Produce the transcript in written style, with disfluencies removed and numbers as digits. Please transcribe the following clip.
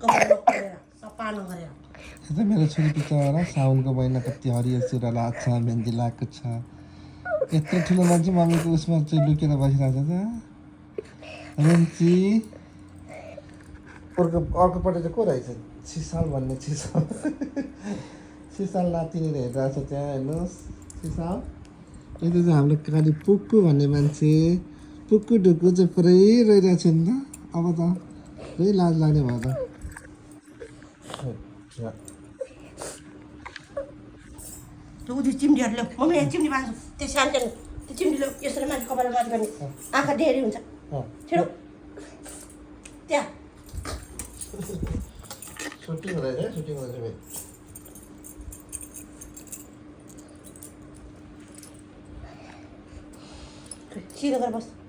सफा नगरेर यता मेरो छोरी बिचरा साउनको महिना कति हरियो चुरा लाग्छ मेहन्दी लगाएको छ यत्रो ठुलो मान्छे मम्मीको उसमा चाहिँ लुकेर बसिरहेको छ त रुन्ची अर्कोपट्टि चाहिँ को रहेछ सिसाल भन्ने सिसाल सिसाल नातिनी हेरिरहेको छ त्यहाँ हेर्नुहोस् सिसाल यता चाहिँ हाम्रो काली पुक्कु भन्ने मान्छे पुक्कु ढुक्कु चाहिँ पुरै रोइरहेको छ नि त अब त पुरै लाज लाग्ने भयो त त्यो उति चिम्डीहरू ल्याऊ मम्मी यहाँ चिम्डी बाँध्छु त्यो सानो त्यो चिम्डी ल्याऊ यसरी माथि कपाल माथि गर्ने आँखा डेरी हुन्छ छिटो त्यहाँ सुटिङ हुँदैछ सुटिङ हुँदैछ सिधो गरेर बस्छ